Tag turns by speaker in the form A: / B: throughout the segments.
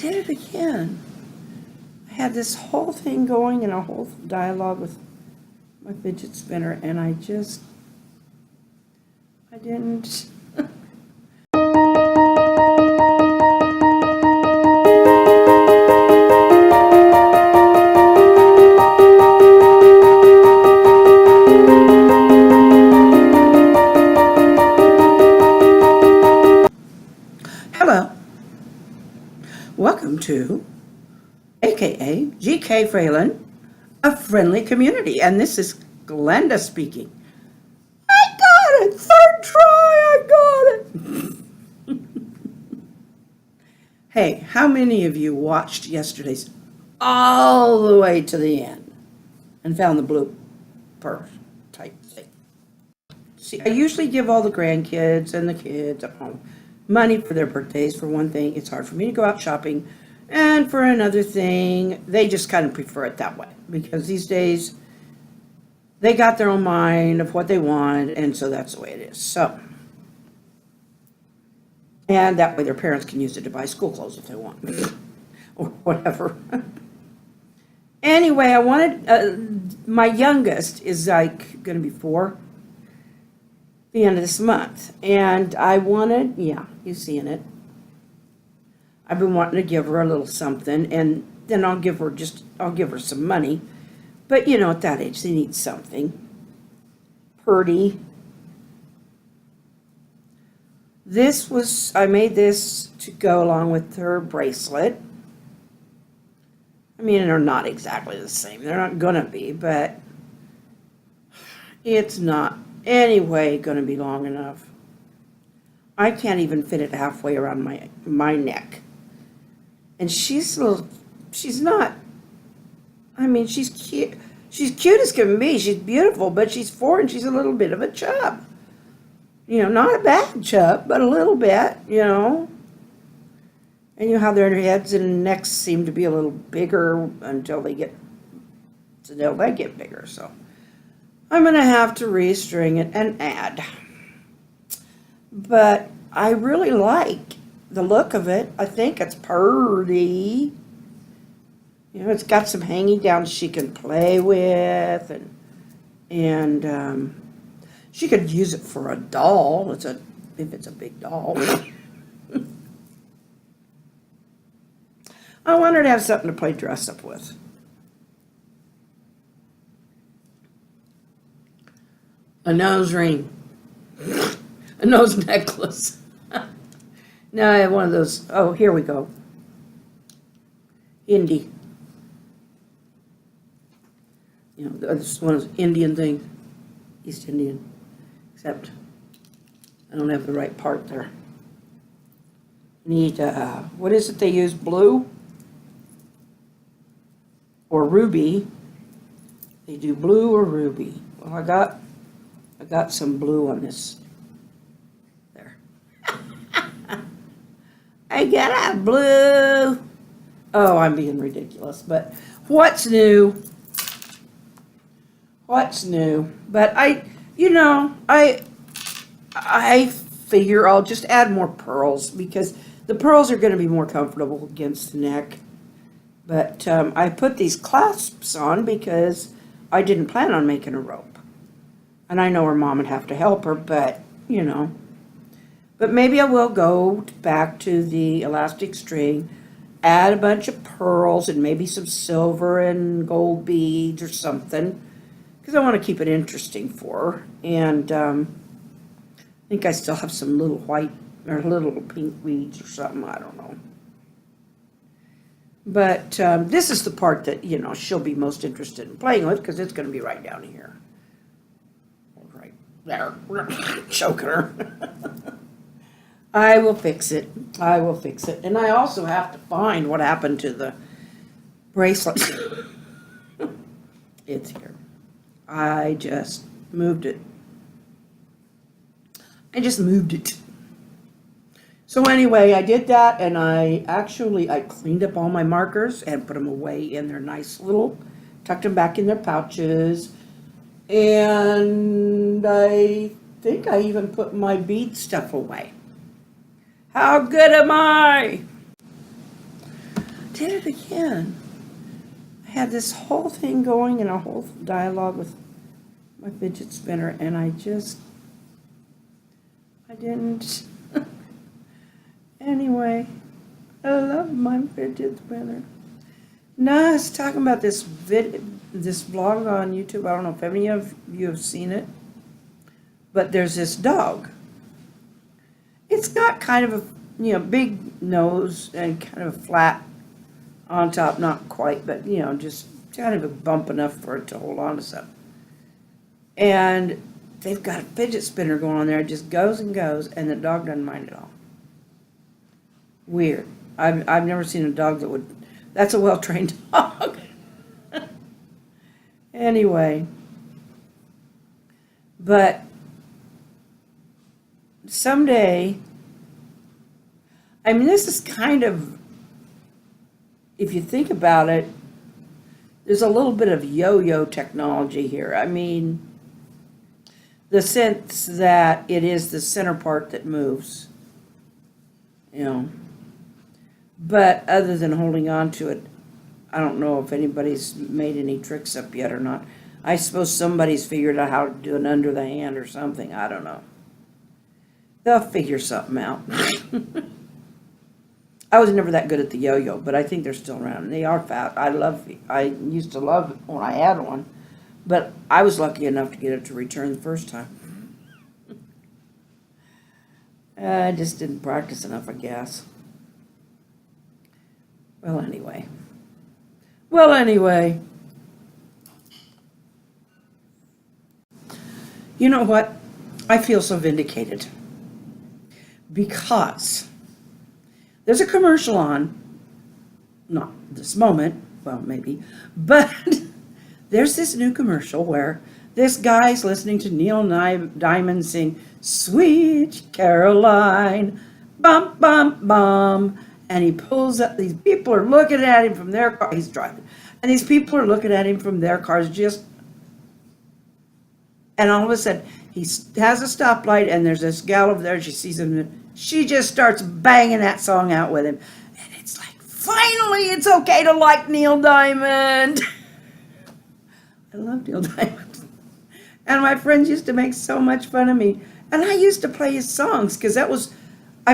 A: did it again. I had this whole thing going and a whole dialogue with my fidget spinner, and I didn't. Hello. Welcome to aka GK Fralin, a friendly community, and this is Glenda speaking. I got it! Third try, I got it! Hey, how many of you watched yesterday's all the way to the end and found the blooper type thing? See, I usually give all the grandkids and the kids at home money for their birthdays. For one thing, it's hard for me to go out shopping. And for another thing, they just kind of prefer it that way. Because these days, they got their own mind of what they want, and so that's the way it is. So, and that way their parents can use it to buy school clothes if they want. Or whatever. Anyway, I wanted, my youngest is like going to be 4. The end of this month, and I wanted, yeah, you seeing it. I've been wanting to give her a little something, and then I'll give her some money. But you know, at that age, they need something. Purdy. I made this to go along with her bracelet. I mean, they're not exactly the same. They're not gonna be, but it's not anyway going to be long enough. I can't even fit it halfway around my neck. And she's not, I mean, she's cute. She's cute as can be. She's beautiful, but she's 4 and she's a little bit of a chub. You know, not a bad chub, but a little bit, you know. And you know how their heads and necks seem to be a little bigger until they get bigger, so. I'm going to have to restring it and add. But I really like the look of it. I think it's pretty. You know, it's got some hanging downs she can play with. And she could use it for a doll. If it's a big doll. I want her to have something to play dress up with. A nose ring, a nose necklace. No, I have one of those. Oh, here we go. Indie. You know, this one is Indian thing, East Indian. Except I don't have the right part there. Need what is it they use? Blue or ruby? They do blue or ruby. Well, I got some blue on this. There. I got a blue. Oh, I'm being ridiculous, but what's new? What's new? But I figure I'll just add more pearls because the pearls are going to be more comfortable against the neck. But I put these clasps on because I didn't plan on making a rope. And I know her mom would have to help her, but, you know. But maybe I will go back to the elastic string, add a bunch of pearls and maybe some silver and gold beads or something. Because I want to keep it interesting for her. And I think I still have some little white or little pink beads or something. I don't know. But this is the part that, you know, she'll be most interested in playing with because it's going to be right down here. There, choking her. I will fix it. I will fix it. And I also have to find what happened to the bracelet. It's here. I just moved it. So anyway, I did that, and I cleaned up all my markers and put them away in their nice little, tucked them back in their pouches. And I think I even put my bead stuff away. How good am I? did it again. I had this whole thing going and a whole dialogue with my fidget spinner, and I didn't. Anyway, I love my fidget spinner. No, I was talking about this vlog on YouTube. I don't know if any of you have seen it, but there's this dog. It's got kind of a, big nose and kind of a flat on top, not quite, but, just kind of a bump enough for it to hold on to something. And they've got a fidget spinner going on there. It just goes and goes, and the dog doesn't mind at all. Weird. I've never seen a dog that would. That's a well-trained dog. Anyway. But someday, this is kind of, if you think about it, there's a little bit of yo-yo technology here. The sense that it is the center part that moves, But other than holding on to it, I don't know if anybody's made any tricks up yet or not. I suppose somebody's figured out how to do it under the hand or something. I don't know. They'll figure something out. I was never that good at the yo-yo, but I think they're still around. They are fat. I used to love it when I had one, but I was lucky enough to get it to return the first time. I just didn't practice enough, I guess. Well, anyway. You know what? I feel so vindicated. Because there's a commercial on, not this moment, well, maybe, but there's this new commercial where this guy's listening to Neil Diamond sing, "Sweet Caroline, bum, bum, bum." And he pulls up, these people are looking at him from their car, he's driving, and these people are looking at him from their cars and all of a sudden, he has a stoplight, and there's this gal over there, she sees him, she just starts banging that song out with him. And it's like, finally, it's okay to like Neil Diamond. I love Neil Diamond. And my friends used to make so much fun of me. And I used to play his songs, because I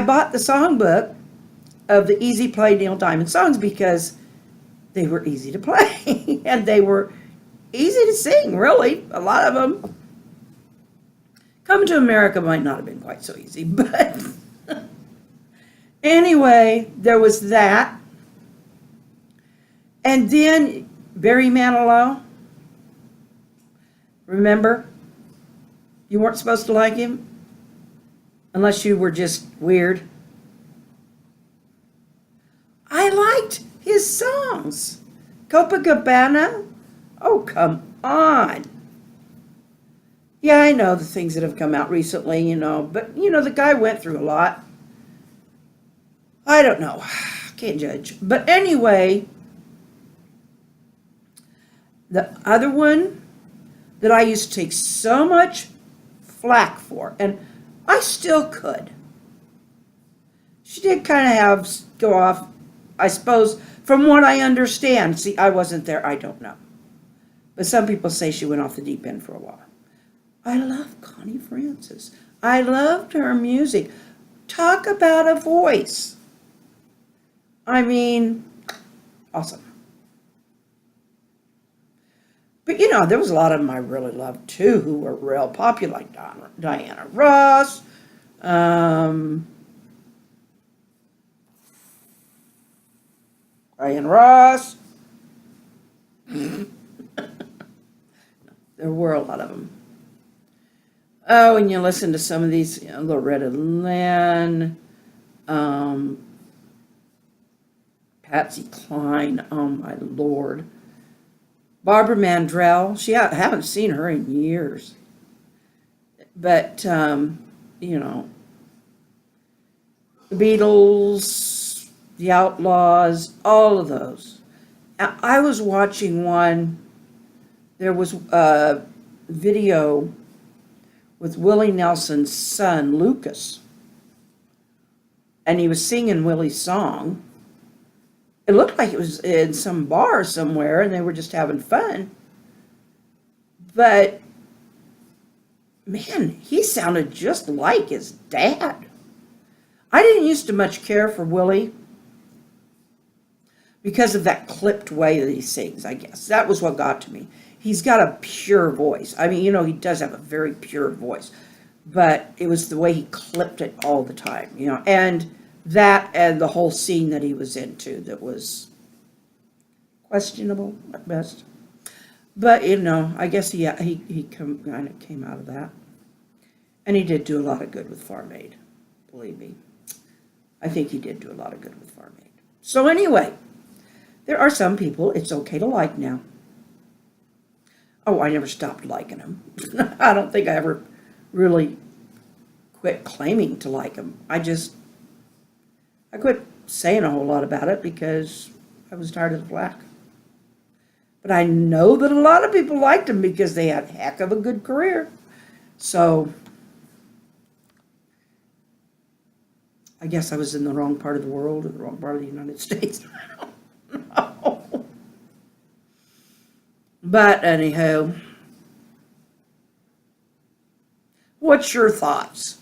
A: bought the songbook of the Easy Play Neil Diamond songs because they were easy to play. And they were easy to sing, really, a lot of them. Coming to America might not have been quite so easy, but anyway, there was that. And then Barry Manilow, remember? You weren't supposed to like him unless you were just weird. I liked his songs. Copacabana? Oh, come on. Yeah, I know the things that have come out recently, but, the guy went through a lot. I don't know. Can't judge. But anyway, the other one that I used to take so much flack for, and I still could. She did kind of go off, I suppose, from what I understand. See, I wasn't there. I don't know. But some people say she went off the deep end for a while. I love Connie Francis. I loved her music. Talk about a voice. Awesome. But, there was a lot of them I really loved, too, who were real popular, like Diana Ross, There were a lot of them. Oh, and you listen to some of these, Loretta Lynn, Patsy Cline, oh my Lord. Barbara Mandrell, I haven't seen her in years. But, the Beatles, the Outlaws, all of those. I was watching one, there was a video with Willie Nelson's son, Lucas. And he was singing Willie's song. It looked like it was in some bar somewhere and they were just having fun. But, man, he sounded just like his dad. I didn't used to much care for Willie because of that clipped way that he sings, I guess. That was what got to me. He's got a pure voice. I mean, he does have a very pure voice. But it was the way he clipped it all the time, And that and the whole scene that he was into that was questionable at best. But, I guess he kind of came out of that. And he did do a lot of good with Farm Aid. Believe me. I think he did do a lot of good with Farm Aid. So anyway, there are some people it's okay to like now. Oh, I never stopped liking him. I don't think I ever really quit claiming to like him. I quit saying a whole lot about it because I was tired of the flack. But I know that a lot of people liked him because they had a heck of a good career. So I guess I was in the wrong part of the world or the wrong part of the United States. I don't know. But anyhow, what's your thoughts?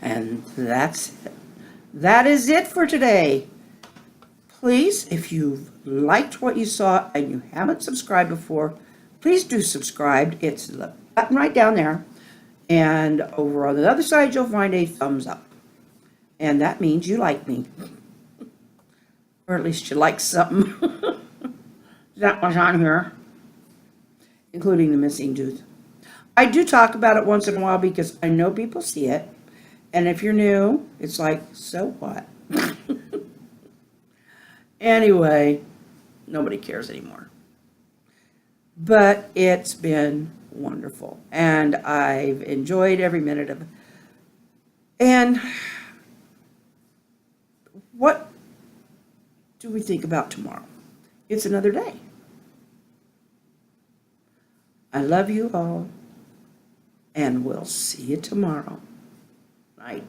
A: And that's it. That is it for today. Please, if you've liked what you saw and you haven't subscribed before, please do subscribe. It's the button right down there. And over on the other side, you'll find a thumbs up. And that means you like me. Or at least you like something that was on here, including the missing tooth. I do talk about it once in a while because I know people see it. And if you're new, it's like, so what? Anyway, nobody cares anymore. But it's been wonderful. And I've enjoyed every minute of it. And what do we think about tomorrow? It's another day. I love you all. And we'll see you tomorrow night.